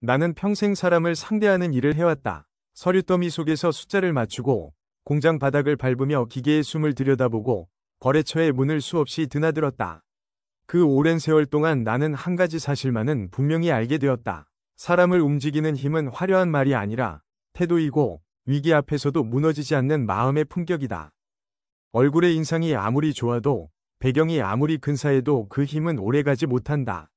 나는 평생 사람을 상대하는 일을 해왔다. 서류더미 속에서 숫자를 맞추고 공장 바닥을 밟으며 기계의 숨을 들여다보고 거래처의 문을 수없이 드나들었다. 그 오랜 세월 동안 나는 한 가지 사실만은 분명히 알게 되었다. 사람을 움직이는 힘은 화려한 말이 아니라 태도이고 위기 앞에서도 무너지지 않는 마음의 품격이다. 얼굴의 인상이 아무리 좋아도 배경이 아무리 근사해도 그 힘은 오래가지 못한다.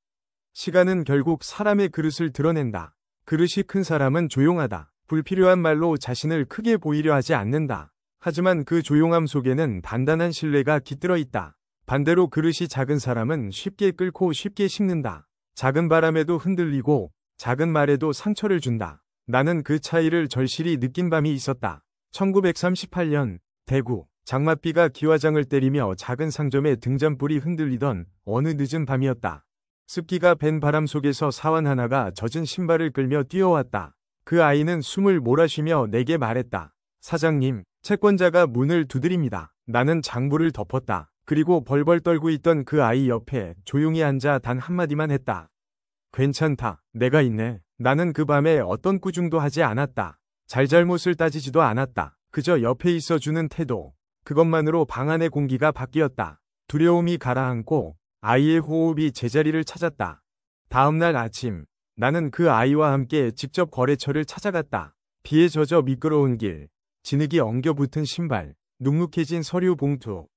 시간은 결국 사람의 그릇을 드러낸다. 그릇이 큰 사람은 조용하다. 불필요한 말로 자신을 크게 보이려 하지 않는다. 하지만 그 조용함 속에는 단단한 신뢰가 깃들어 있다. 반대로 그릇이 작은 사람은 쉽게 끓고 쉽게 식는다. 작은 바람에도 흔들리고 작은 말에도 상처를 준다. 나는 그 차이를 절실히 느낀 밤이 있었다. 1938년 대구. 장맛비가 기와장을 때리며 작은 상점의 등잔불이 흔들리던 어느 늦은 밤이었다. 습기가 밴 바람 속에서 사원 하나가 젖은 신발을 끌며 뛰어왔다. 그 아이는 숨을 몰아쉬며 내게 말했다. 사장님, 채권자가 문을 두드립니다. 나는 장부를 덮었다. 그리고 벌벌 떨고 있던 그 아이 옆에 조용히 앉아 단 한마디만 했다. 괜찮다. 내가 있네. 나는 그 밤에 어떤 꾸중도 하지 않았다. 잘잘못을 따지지도 않았다. 그저 옆에 있어주는 태도. 그것만으로 방 안의 공기가 바뀌었다. 두려움이 가라앉고 아이의 호흡이 제자리를 찾았다. 다음 날 아침, 나는 그 아이와 함께 직접 거래처를 찾아갔다. 비에 젖어 미끄러운 길, 진흙이 엉겨붙은 신발, 눅눅해진 서류 봉투.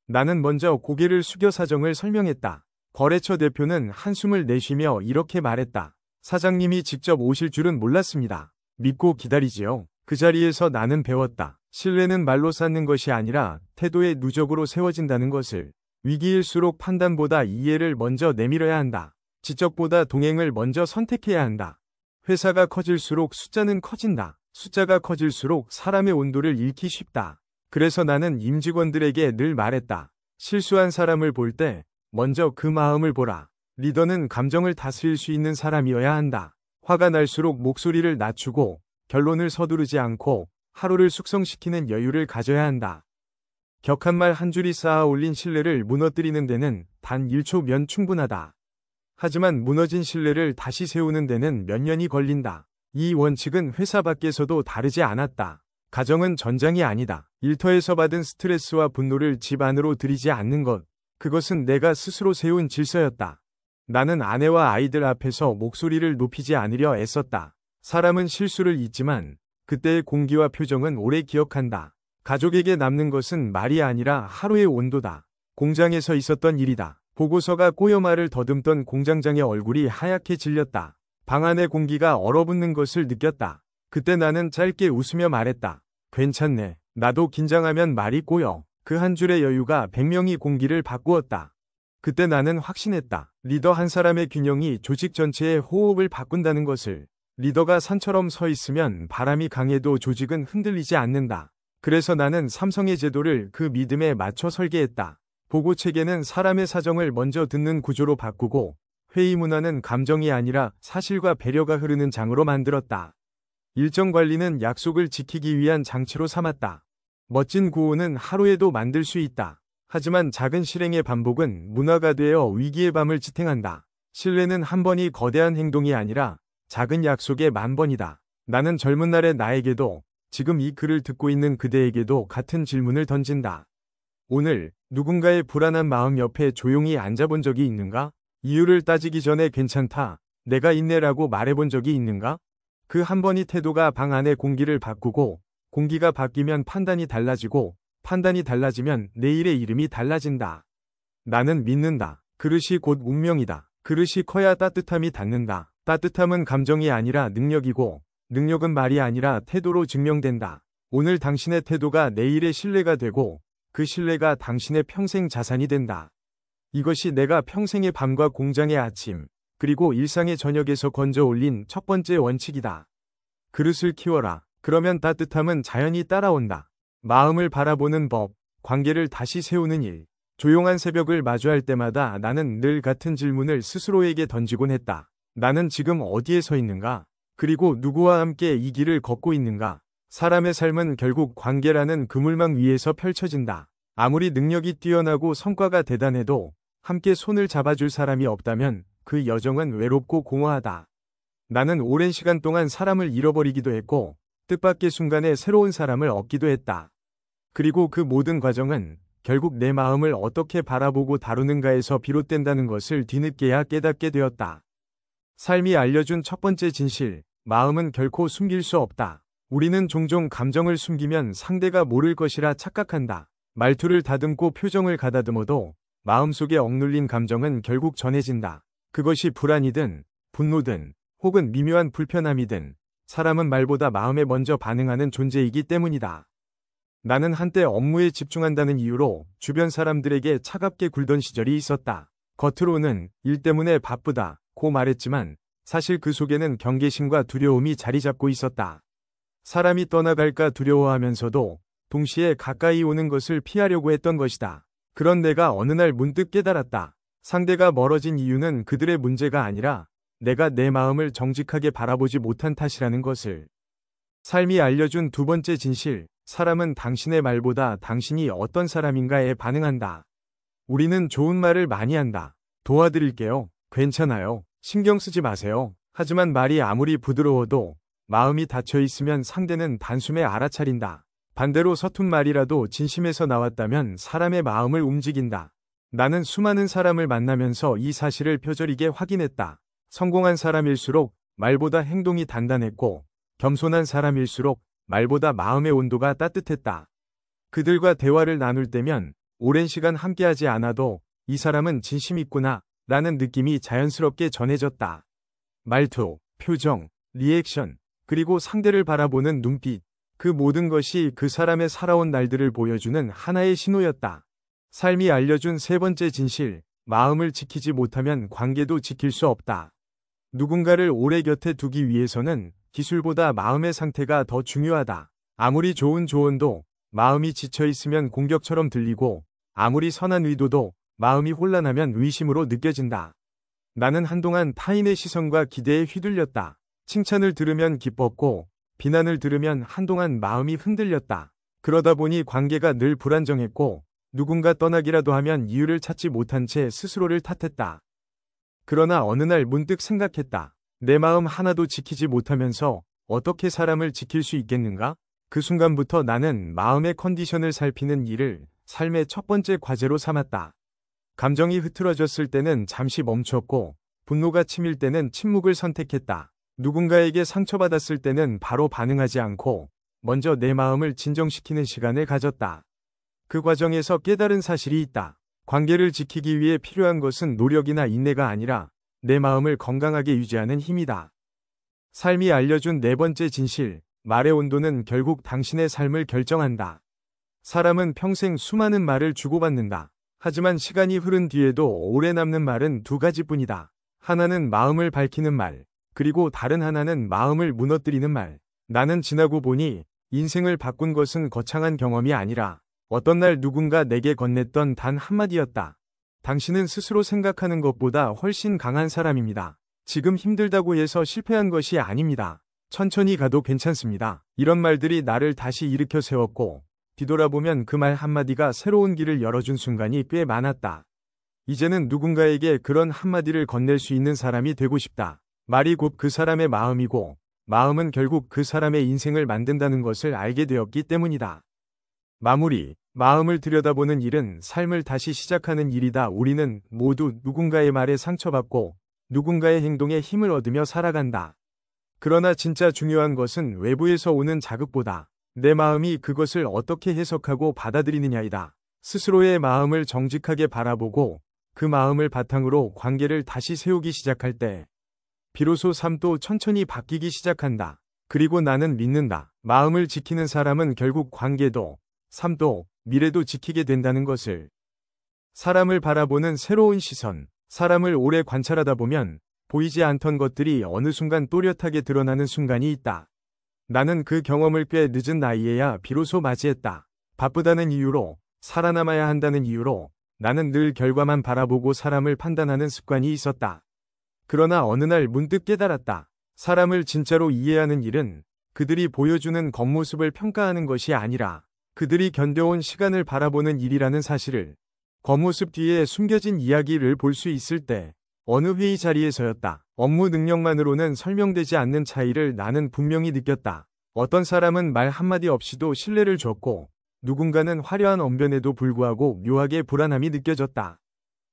나는 먼저 고개를 숙여 사정을 설명했다. 거래처 대표는 한숨을 내쉬며 이렇게 말했다. 사장님이 직접 오실 줄은 몰랐습니다. 믿고 기다리지요. 그 자리에서 나는 배웠다. 신뢰는 말로 쌓는 것이 아니라 태도의 누적으로 세워진다는 것을. 위기일수록 판단보다 이해를 먼저 내밀어야 한다. 지적보다 동행을 먼저 선택해야 한다. 회사가 커질수록 숫자는 커진다. 숫자가 커질수록 사람의 온도를 잃기 쉽다. 그래서 나는 임직원들에게 늘 말했다. 실수한 사람을 볼 때 먼저 그 마음을 보라. 리더는 감정을 다스릴 수 있는 사람이어야 한다. 화가 날수록 목소리를 낮추고 결론을 서두르지 않고 하루를 숙성시키는 여유를 가져야 한다. 격한 말 한 줄이 쌓아 올린 신뢰를 무너뜨리는 데는 단 1초면 충분하다. 하지만 무너진 신뢰를 다시 세우는 데는 몇 년이 걸린다. 이 원칙은 회사 밖에서도 다르지 않았다. 가정은 전장이 아니다. 일터에서 받은 스트레스와 분노를 집 안으로 들이지 않는 것. 그것은 내가 스스로 세운 질서였다. 나는 아내와 아이들 앞에서 목소리를 높이지 않으려 애썼다. 사람은 실수를 잊지만 그때의 공기와 표정은 오래 기억한다. 가족에게 남는 것은 말이 아니라 하루의 온도다. 공장에서 있었던 일이다. 보고서가 꼬여 말을 더듬던 공장장의 얼굴이 하얗게 질렸다. 방 안의 공기가 얼어붙는 것을 느꼈다. 그때 나는 짧게 웃으며 말했다. 괜찮네. 나도 긴장하면 말이 꼬여. 그 한 줄의 여유가 100명이 공기를 바꾸었다. 그때 나는 확신했다. 리더 한 사람의 균형이 조직 전체의 호흡을 바꾼다는 것을. 리더가 산처럼 서 있으면 바람이 강해도 조직은 흔들리지 않는다. 그래서 나는 삼성의 제도를 그 믿음에 맞춰 설계했다. 보고 체계는 사람의 사정을 먼저 듣는 구조로 바꾸고 회의 문화는 감정이 아니라 사실과 배려가 흐르는 장으로 만들었다. 일정 관리는 약속을 지키기 위한 장치로 삼았다. 멋진 구호는 하루에도 만들 수 있다. 하지만 작은 실행의 반복은 문화가 되어 위기의 밤을 지탱한다. 신뢰는 한 번이 거대한 행동이 아니라 작은 약속의 10,000번이다. 나는 젊은 날의 나에게도 지금 이 글을 듣고 있는 그대에게도 같은 질문을 던진다. 오늘 누군가의 불안한 마음 옆에 조용히 앉아본 적이 있는가? 이유를 따지기 전에 괜찮다. 내가 있네라고 말해본 적이 있는가? 그 한 번의 태도가 방 안의 공기를 바꾸고 공기가 바뀌면 판단이 달라지고 판단이 달라지면 내일의 이름이 달라진다. 나는 믿는다. 그릇이 곧 운명이다. 그릇이 커야 따뜻함이 닿는다. 따뜻함은 감정이 아니라 능력이고 능력은 말이 아니라 태도로 증명된다. 오늘 당신의 태도가 내일의 신뢰가 되고 그 신뢰가 당신의 평생 자산이 된다. 이것이 내가 평생의 밤과 공장의 아침, 그리고 일상의 저녁에서 건져 올린 첫 번째 원칙이다. 그릇을 키워라. 그러면 따뜻함은 자연히 따라온다. 마음을 바라보는 법, 관계를 다시 세우는 일. 조용한 새벽을 마주할 때마다 나는 늘 같은 질문을 스스로에게 던지곤 했다. 나는 지금 어디에 서 있는가? 그리고 누구와 함께 이 길을 걷고 있는가? 사람의 삶은 결국 관계라는 그물망 위에서 펼쳐진다. 아무리 능력이 뛰어나고 성과가 대단해도 함께 손을 잡아줄 사람이 없다면 그 여정은 외롭고 공허하다. 나는 오랜 시간 동안 사람을 잃어버리기도 했고, 뜻밖의 순간에 새로운 사람을 얻기도 했다. 그리고 그 모든 과정은 결국 내 마음을 어떻게 바라보고 다루는가에서 비롯된다는 것을 뒤늦게야 깨닫게 되었다. 삶이 알려준 첫 번째 진실, 마음은 결코 숨길 수 없다. 우리는 종종 감정을 숨기면 상대가 모를 것이라 착각한다. 말투를 다듬고 표정을 가다듬어도 마음속에 억눌린 감정은 결국 전해진다. 그것이 불안이든 분노든 혹은 미묘한 불편함이든 사람은 말보다 마음에 먼저 반응하는 존재이기 때문이다. 나는 한때 업무에 집중한다는 이유로 주변 사람들에게 차갑게 굴던 시절이 있었다. 겉으로는 일 때문에 바쁘다고 말했지만 사실 그 속에는 경계심과 두려움이 자리 잡고 있었다. 사람이 떠나갈까 두려워하면서도 동시에 가까이 오는 것을 피하려고 했던 것이다. 그런 내가 어느 날 문득 깨달았다. 상대가 멀어진 이유는 그들의 문제가 아니라 내가 내 마음을 정직하게 바라보지 못한 탓이라는 것을. 삶이 알려준 두 번째 진실, 사람은 당신의 말보다 당신이 어떤 사람인가에 반응한다. 우리는 좋은 말을 많이 한다. 도와드릴게요. 괜찮아요. 신경 쓰지 마세요. 하지만 말이 아무리 부드러워도 마음이 닫혀 있으면 상대는 단숨에 알아차린다. 반대로 서툰 말이라도 진심에서 나왔다면 사람의 마음을 움직인다. 나는 수많은 사람을 만나면서 이 사실을 표절이게 확인했다. 성공한 사람일수록 말보다 행동이 단단했고, 겸손한 사람일수록 말보다 마음의 온도가 따뜻했다. 그들과 대화를 나눌 때면 오랜 시간 함께하지 않아도 이 사람은 진심 있구나 라는 느낌이 자연스럽게 전해졌다. 말투, 표정, 리액션, 그리고 상대를 바라보는 눈빛, 그 모든 것이 그 사람의 살아온 날들을 보여주는 하나의 신호였다. 삶이 알려준 세 번째 진실, 마음을 지키지 못하면 관계도 지킬 수 없다. 누군가를 오래 곁에 두기 위해서는 기술보다 마음의 상태가 더 중요하다. 아무리 좋은 조언도 마음이 지쳐 있으면 공격처럼 들리고, 아무리 선한 의도도 마음이 혼란하면 의심으로 느껴진다. 나는 한동안 타인의 시선과 기대에 휘둘렸다. 칭찬을 들으면 기뻤고, 비난을 들으면 한동안 마음이 흔들렸다. 그러다 보니 관계가 늘 불안정했고, 누군가 떠나기라도 하면 이유를 찾지 못한 채 스스로를 탓했다. 그러나 어느 날 문득 생각했다. 내 마음 하나도 지키지 못하면서 어떻게 사람을 지킬 수 있겠는가? 그 순간부터 나는 마음의 컨디션을 살피는 일을 삶의 첫 번째 과제로 삼았다. 감정이 흐트러졌을 때는 잠시 멈췄고, 분노가 치밀 때는 침묵을 선택했다. 누군가에게 상처받았을 때는 바로 반응하지 않고 먼저 내 마음을 진정시키는 시간을 가졌다. 그 과정에서 깨달은 사실이 있다. 관계를 지키기 위해 필요한 것은 노력이나 인내가 아니라 내 마음을 건강하게 유지하는 힘이다. 삶이 알려준 네 번째 진실, 말의 온도는 결국 당신의 삶을 결정한다. 사람은 평생 수많은 말을 주고받는다. 하지만 시간이 흐른 뒤에도 오래 남는 말은 두 가지뿐이다. 하나는 마음을 밝히는 말, 그리고 다른 하나는 마음을 무너뜨리는 말. 나는 지나고 보니 인생을 바꾼 것은 거창한 경험이 아니라 어떤 날 누군가 내게 건넸던 단 한마디였다. 당신은 스스로 생각하는 것보다 훨씬 강한 사람입니다. 지금 힘들다고 해서 실패한 것이 아닙니다. 천천히 가도 괜찮습니다. 이런 말들이 나를 다시 일으켜 세웠고, 뒤돌아보면 그 말 한마디가 새로운 길을 열어준 순간이 꽤 많았다. 이제는 누군가에게 그런 한마디를 건넬 수 있는 사람이 되고 싶다. 말이 곧 그 사람의 마음이고, 마음은 결국 그 사람의 인생을 만든다는 것을 알게 되었기 때문이다. 마무리, 마음을 들여다보는 일은 삶을 다시 시작하는 일이다. 우리는 모두 누군가의 말에 상처받고 누군가의 행동에 힘을 얻으며 살아간다. 그러나 진짜 중요한 것은 외부에서 오는 자극보다 내 마음이 그것을 어떻게 해석하고 받아들이느냐이다. 스스로의 마음을 정직하게 바라보고 그 마음을 바탕으로 관계를 다시 세우기 시작할 때 비로소 삶도 천천히 바뀌기 시작한다. 그리고 나는 믿는다. 마음을 지키는 사람은 결국 관계도, 삶도, 미래도 지키게 된다는 것을. 사람을 바라보는 새로운 시선. 사람을 오래 관찰하다 보면 보이지 않던 것들이 어느 순간 또렷하게 드러나는 순간이 있다. 나는 그 경험을 꽤 늦은 나이에야 비로소 맞이했다. 바쁘다는 이유로, 살아남아야 한다는 이유로 나는 늘 결과만 바라보고 사람을 판단하는 습관이 있었다. 그러나 어느 날 문득 깨달았다. 사람을 진짜로 이해하는 일은 그들이 보여주는 겉모습을 평가하는 것이 아니라 그들이 견뎌온 시간을 바라보는 일이라는 사실을. 겉모습 뒤에 숨겨진 이야기를 볼 수 있을 때 어느 회의 자리에서였다. 업무 능력만으로는 설명되지 않는 차이를 나는 분명히 느꼈다. 어떤 사람은 말 한마디 없이도 신뢰를 줬고 누군가는 화려한 언변에도 불구하고 묘하게 불안함이 느껴졌다.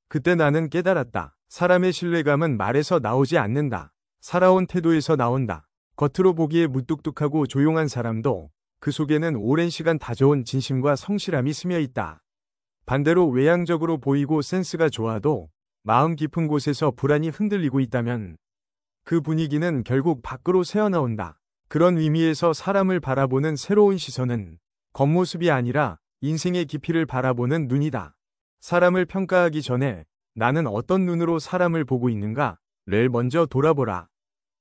그때 나는 깨달았다. 사람의 신뢰감은 말에서 나오지 않는다. 살아온 태도에서 나온다. 겉으로 보기에 무뚝뚝하고 조용한 사람도 그 속에는 오랜 시간 다져온 진심과 성실함이 스며 있다. 반대로 외향적으로 보이고 센스가 좋아도 마음 깊은 곳에서 불안이 흔들리고 있다면 그 분위기는 결국 밖으로 새어나온다. 그런 의미에서 사람을 바라보는 새로운 시선은 겉모습이 아니라 인생의 깊이를 바라보는 눈이다. 사람을 평가하기 전에 나는 어떤 눈으로 사람을 보고 있는가를 먼저 돌아보라.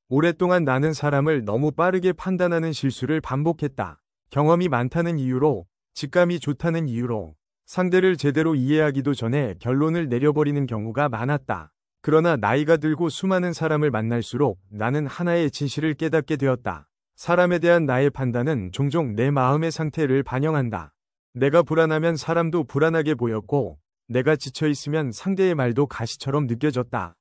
오랫동안 나는 사람을 너무 빠르게 판단하는 실수를 반복했다. 경험이 많다는 이유로, 직감이 좋다는 이유로 상대를 제대로 이해하기도 전에 결론을 내려버리는 경우가 많았다. 그러나 나이가 들고 수많은 사람을 만날수록 나는 하나의 진실을 깨닫게 되었다. 사람에 대한 나의 판단은 종종 내 마음의 상태를 반영한다. 내가 불안하면 사람도 불안하게 보였고, 내가 지쳐있으면 상대의 말도 가시처럼 느껴졌다.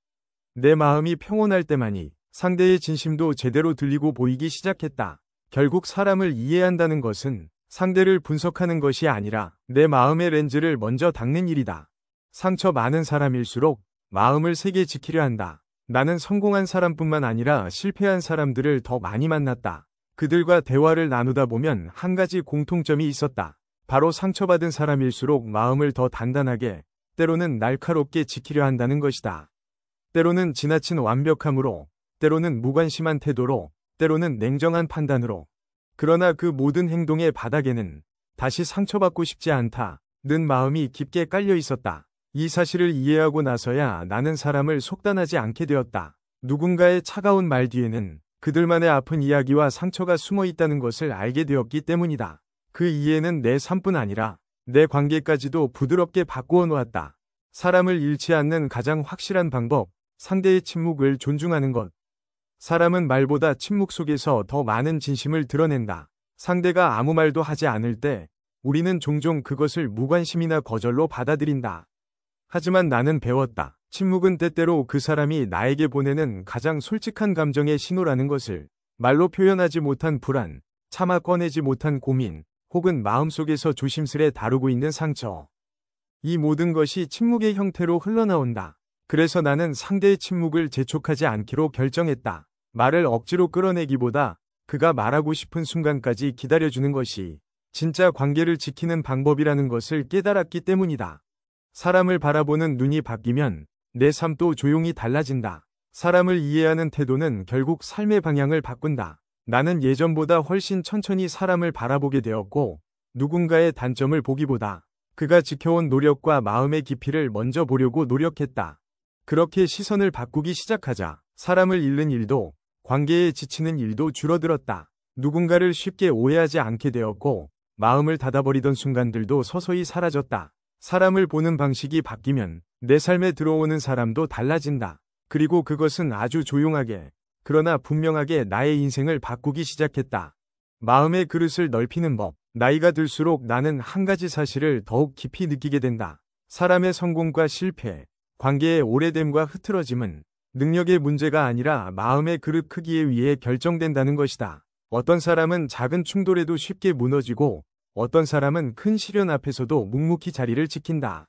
내 마음이 평온할 때만이 상대의 진심도 제대로 들리고 보이기 시작했다. 결국 사람을 이해한다는 것은 상대를 분석하는 것이 아니라 내 마음의 렌즈를 먼저 닦는 일이다. 상처 많은 사람일수록 마음을 세게 지키려 한다. 나는 성공한 사람뿐만 아니라 실패한 사람들을 더 많이 만났다. 그들과 대화를 나누다 보면 한 가지 공통점이 있었다. 바로 상처받은 사람일수록 마음을 더 단단하게, 때로는 날카롭게 지키려 한다는 것이다. 때로는 지나친 완벽함으로, 때로는 무관심한 태도로, 때로는 냉정한 판단으로. 그러나 그 모든 행동의 바닥에는 다시 상처받고 싶지 않다는 마음이 깊게 깔려 있었다. 이 사실을 이해하고 나서야 나는 사람을 속단하지 않게 되었다. 누군가의 차가운 말 뒤에는 그들만의 아픈 이야기와 상처가 숨어 있다는 것을 알게 되었기 때문이다. 그 이해는 내 삶뿐 아니라 내 관계까지도 부드럽게 바꾸어 놓았다. 사람을 잃지 않는 가장 확실한 방법, 상대의 침묵을 존중하는 것. 사람은 말보다 침묵 속에서 더 많은 진심을 드러낸다. 상대가 아무 말도 하지 않을 때 우리는 종종 그것을 무관심이나 거절로 받아들인다. 하지만 나는 배웠다. 침묵은 때때로 그 사람이 나에게 보내는 가장 솔직한 감정의 신호라는 것을. 말로 표현하지 못한 불안, 차마 꺼내지 못한 고민, 혹은 마음속에서 조심스레 다루고 있는 상처. 이 모든 것이 침묵의 형태로 흘러나온다. 그래서 나는 상대의 침묵을 재촉하지 않기로 결정했다. 말을 억지로 끌어내기보다 그가 말하고 싶은 순간까지 기다려주는 것이 진짜 관계를 지키는 방법이라는 것을 깨달았기 때문이다. 사람을 바라보는 눈이 바뀌면 내 삶도 조용히 달라진다. 사람을 이해하는 태도는 결국 삶의 방향을 바꾼다. 나는 예전보다 훨씬 천천히 사람을 바라보게 되었고, 누군가의 단점을 보기보다 그가 지켜온 노력과 마음의 깊이를 먼저 보려고 노력했다. 그렇게 시선을 바꾸기 시작하자 사람을 잃는 일도, 관계에 지치는 일도 줄어들었다. 누군가를 쉽게 오해하지 않게 되었고, 마음을 닫아버리던 순간들도 서서히 사라졌다. 사람을 보는 방식이 바뀌면 내 삶에 들어오는 사람도 달라진다. 그리고 그것은 아주 조용하게, 그러나 분명하게 나의 인생을 바꾸기 시작했다. 마음의 그릇을 넓히는 법. 나이가 들수록 나는 한 가지 사실을 더욱 깊이 느끼게 된다. 사람의 성공과 실패, 관계의 오래됨과 흐트러짐은 능력의 문제가 아니라 마음의 그릇 크기에 의해 결정된다는 것이다. 어떤 사람은 작은 충돌에도 쉽게 무너지고, 어떤 사람은 큰 시련 앞에서도 묵묵히 자리를 지킨다.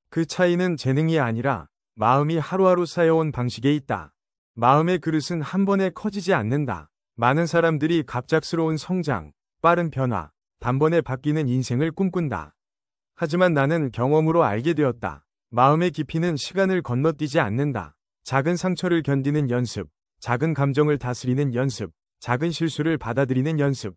그 차이는 재능이 아니라 마음이 하루하루 쌓여온 방식에 있다. 마음의 그릇은 한 번에 커지지 않는다. 많은 사람들이 갑작스러운 성장, 빠른 변화, 단번에 바뀌는 인생을 꿈꾼다. 하지만 나는 경험으로 알게 되었다. 마음의 깊이는 시간을 건너뛰지 않는다. 작은 상처를 견디는 연습, 작은 감정을 다스리는 연습, 작은 실수를 받아들이는 연습.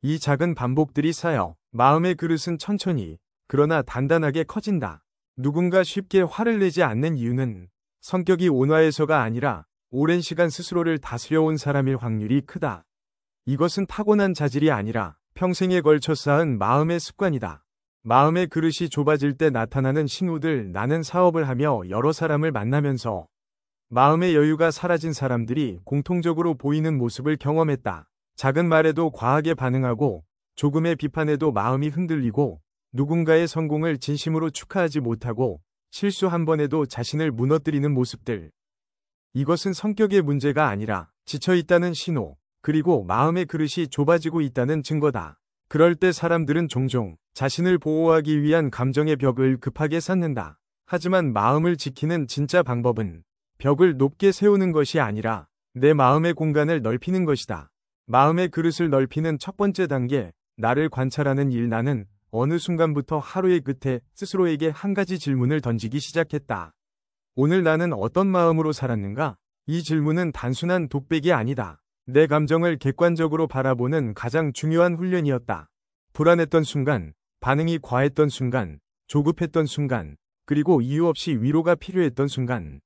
이 작은 반복들이 쌓여 마음의 그릇은 천천히, 그러나 단단하게 커진다. 누군가 쉽게 화를 내지 않는 이유는 성격이 온화해서가 아니라 오랜 시간 스스로를 다스려온 사람일 확률이 크다. 이것은 타고난 자질이 아니라 평생에 걸쳐 쌓은 마음의 습관이다. 마음의 그릇이 좁아질 때 나타나는 신호들. 나는 사업을 하며 여러 사람을 만나면서 마음의 여유가 사라진 사람들이 공통적으로 보이는 모습을 경험했다. 작은 말에도 과하게 반응하고, 조금의 비판에도 마음이 흔들리고, 누군가의 성공을 진심으로 축하하지 못하고, 실수 한 번에도 자신을 무너뜨리는 모습들. 이것은 성격의 문제가 아니라 지쳐있다는 신호, 그리고 마음의 그릇이 좁아지고 있다는 증거다. 그럴 때 사람들은 종종 자신을 보호하기 위한 감정의 벽을 급하게 쌓는다. 하지만 마음을 지키는 진짜 방법은 벽을 높게 세우는 것이 아니라 내 마음의 공간을 넓히는 것이다. 마음의 그릇을 넓히는 첫 번째 단계, 나를 관찰하는 일. 나는 어느 순간부터 하루의 끝에 스스로에게 한 가지 질문을 던지기 시작했다. 오늘 나는 어떤 마음으로 살았는가? 이 질문은 단순한 독백이 아니다. 내 감정을 객관적으로 바라보는 가장 중요한 훈련이었다. 불안했던 순간, 반응이 과했던 순간, 조급했던 순간, 그리고 이유 없이 위로가 필요했던 순간.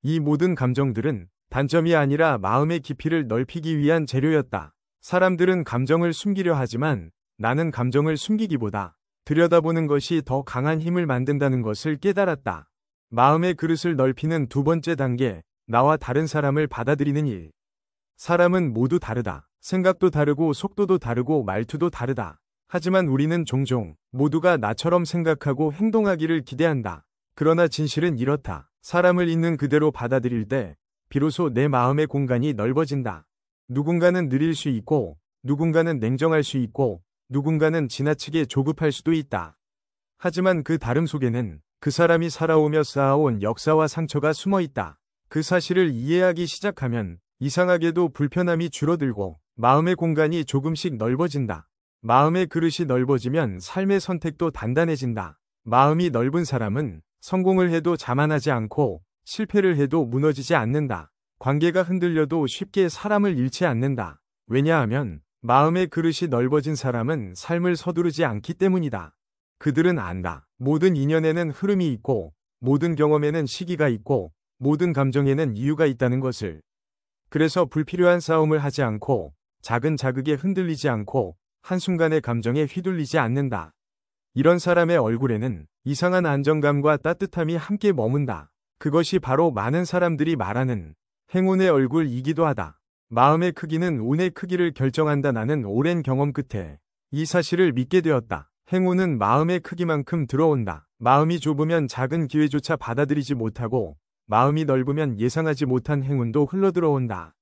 이 모든 감정들은 단점이 아니라 마음의 깊이를 넓히기 위한 재료였다. 사람들은 감정을 숨기려 하지만 나는 감정을 숨기기보다 들여다보는 것이 더 강한 힘을 만든다는 것을 깨달았다. 마음의 그릇을 넓히는 두 번째 단계, 나와 다른 사람을 받아들이는 일. 사람은 모두 다르다. 생각도 다르고 속도도 다르고 말투도 다르다. 하지만 우리는 종종 모두가 나처럼 생각하고 행동하기를 기대한다. 그러나 진실은 이렇다. 사람을 있는 그대로 받아들일 때 비로소 내 마음의 공간이 넓어진다. 누군가는 느릴 수 있고, 누군가는 냉정할 수 있고, 누군가는 지나치게 조급할 수도 있다. 하지만 그 다름 속에는 그 사람이 살아오며 쌓아온 역사와 상처가 숨어 있다. 그 사실을 이해하기 시작하면 이상하게도 불편함이 줄어들고 마음의 공간이 조금씩 넓어진다. 마음의 그릇이 넓어지면 삶의 선택도 단단해진다. 마음이 넓은 사람은 성공을 해도 자만하지 않고 실패를 해도 무너지지 않는다. 관계가 흔들려도 쉽게 사람을 잃지 않는다. 왜냐하면 마음의 그릇이 넓어진 사람은 삶을 서두르지 않기 때문이다. 그들은 안다. 모든 인연에는 흐름이 있고, 모든 경험에는 시기가 있고, 모든 감정에는 이유가 있다는 것을. 그래서 불필요한 싸움을 하지 않고, 작은 자극에 흔들리지 않고, 한순간의 감정에 휘둘리지 않는다. 이런 사람의 얼굴에는 이상한 안정감과 따뜻함이 함께 머문다. 그것이 바로 많은 사람들이 말하는 행운의 얼굴이기도 하다. 마음의 크기는 운의 크기를 결정한다. 나는 오랜 경험 끝에 이 사실을 믿게 되었다. 행운은 마음의 크기만큼 들어온다. 마음이 좁으면 작은 기회조차 받아들이지 못하고, 마음이 넓으면 예상하지 못한 행운도 흘러들어온다.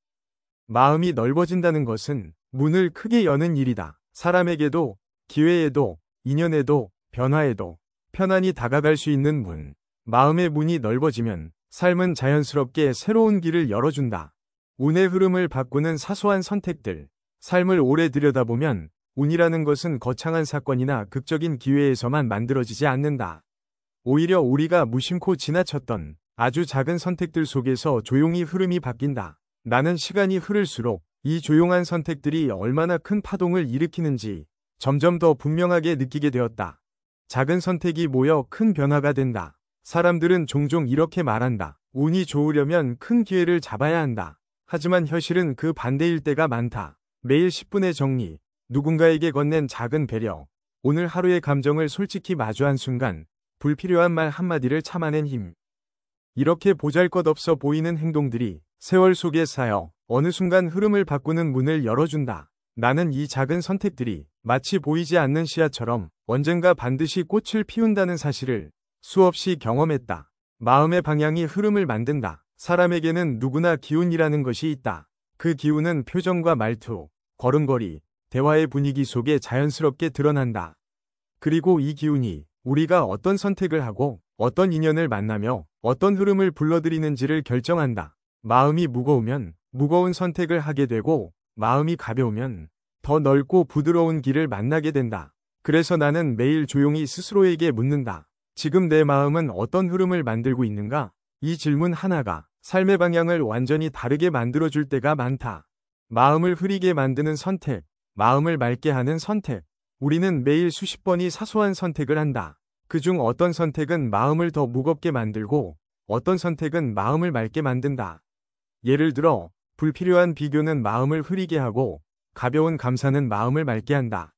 마음이 넓어진다는 것은 문을 크게 여는 일이다. 사람에게도, 기회에도, 인연에도, 변화에도 편안히 다가갈 수 있는 문. 마음의 문이 넓어지면 삶은 자연스럽게 새로운 길을 열어준다. 운의 흐름을 바꾸는 사소한 선택들. 삶을 오래 들여다보면 운이라는 것은 거창한 사건이나 극적인 기회에서만 만들어지지 않는다. 오히려 우리가 무심코 지나쳤던 아주 작은 선택들 속에서 조용히 흐름이 바뀐다. 나는 시간이 흐를수록 이 조용한 선택들이 얼마나 큰 파동을 일으키는지 점점 더 분명하게 느끼게 되었다. 작은 선택이 모여 큰 변화가 된다. 사람들은 종종 이렇게 말한다. 운이 좋으려면 큰 기회를 잡아야 한다. 하지만 현실은 그 반대일 때가 많다. 매일 10분의 정리, 누군가에게 건넨 작은 배려, 오늘 하루의 감정을 솔직히 마주한 순간 불필요한 말 한마디를 참아낸 힘. 이렇게 보잘것없어 보이는 행동들이 세월 속에 쌓여 어느 순간 흐름을 바꾸는 문을 열어준다. 나는 이 작은 선택들이 마치 보이지 않는 씨앗처럼 언젠가 반드시 꽃을 피운다는 사실을 수없이 경험했다. 마음의 방향이 흐름을 만든다. 사람에게는 누구나 기운이라는 것이 있다. 그 기운은 표정과 말투, 걸음걸이, 대화의 분위기 속에 자연스럽게 드러난다. 그리고 이 기운이 우리가 어떤 선택을 하고 어떤 인연을 만나며 어떤 흐름을 불러들이는지를 결정한다. 마음이 무거우면 무거운 선택을 하게 되고, 마음이 가벼우면 더 넓고 부드러운 길을 만나게 된다. 그래서 나는 매일 조용히 스스로에게 묻는다. 지금 내 마음은 어떤 흐름을 만들고 있는가? 이 질문 하나가 삶의 방향을 완전히 다르게 만들어줄 때가 많다. 마음을 흐리게 만드는 선택, 마음을 맑게 하는 선택. 우리는 매일 수십 번이 사소한 선택을 한다. 그중 어떤 선택은 마음을 더 무겁게 만들고, 어떤 선택은 마음을 맑게 만든다. 예를 들어, 불필요한 비교는 마음을 흐리게 하고, 가벼운 감사는 마음을 맑게 한다.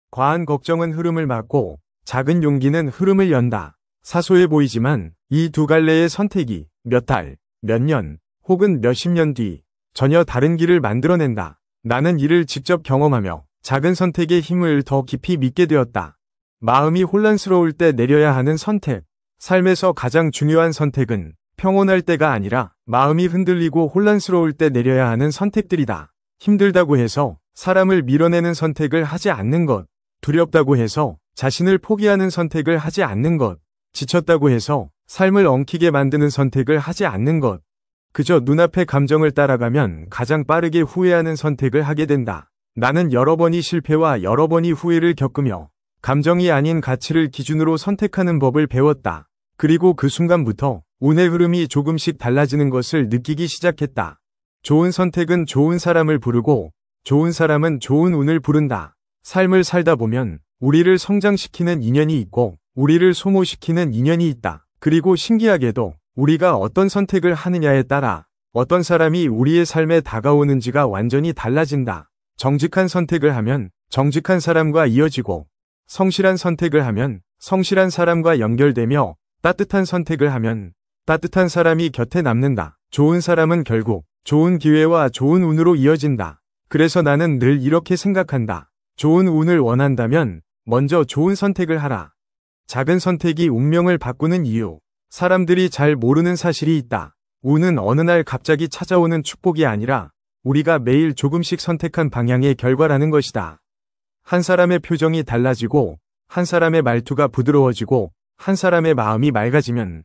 과한 걱정은 흐름을 막고, 작은 용기는 흐름을 연다. 사소해 보이지만 이 두 갈래의 선택이 몇 달, 몇 년, 혹은 몇십 년 뒤 전혀 다른 길을 만들어낸다. 나는 이를 직접 경험하며 작은 선택의 힘을 더 깊이 믿게 되었다. 마음이 혼란스러울 때 내려야 하는 선택. 삶에서 가장 중요한 선택은 평온할 때가 아니라 마음이 흔들리고 혼란스러울 때 내려야 하는 선택들이다. 힘들다고 해서 사람을 밀어내는 선택을 하지 않는 것, 두렵다고 해서 자신을 포기하는 선택을 하지 않는 것, 지쳤다고 해서 삶을 엉키게 만드는 선택을 하지 않는 것, 그저 눈앞의 감정을 따라가면 가장 빠르게 후회하는 선택을 하게 된다. 나는 여러 번의 실패와 여러 번의 후회를 겪으며 감정이 아닌 가치를 기준으로 선택하는 법을 배웠다. 그리고 그 순간부터 운의 흐름이 조금씩 달라지는 것을 느끼기 시작했다. 좋은 선택은 좋은 사람을 부르고 좋은 사람은 좋은 운을 부른다. 삶을 살다 보면 우리를 성장시키는 인연이 있고 우리를 소모시키는 인연이 있다. 그리고 신기하게도 우리가 어떤 선택을 하느냐에 따라 어떤 사람이 우리의 삶에 다가오는지가 완전히 달라진다. 정직한 선택을 하면 정직한 사람과 이어지고 성실한 선택을 하면 성실한 사람과 연결되며 따뜻한 선택을 하면 따뜻한 사람이 곁에 남는다. 좋은 사람은 결국 좋은 기회와 좋은 운으로 이어진다. 그래서 나는 늘 이렇게 생각한다. 좋은 운을 원한다면 먼저 좋은 선택을 하라. 작은 선택이 운명을 바꾸는 이유. 사람들이 잘 모르는 사실이 있다. 운은 어느 날 갑자기 찾아오는 축복이 아니라 우리가 매일 조금씩 선택한 방향의 결과라는 것이다. 한 사람의 표정이 달라지고 한 사람의 말투가 부드러워지고 한 사람의 마음이 맑아지면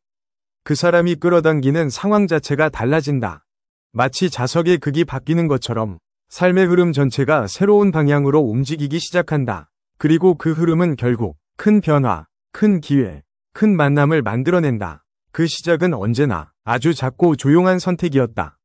그 사람이 끌어당기는 상황 자체가 달라진다. 마치 자석의 극이 바뀌는 것처럼 삶의 흐름 전체가 새로운 방향으로 움직이기 시작한다. 그리고 그 흐름은 결국 큰 변화, 큰 기회, 큰 만남을 만들어낸다. 그 시작은 언제나 아주 작고 조용한 선택이었다.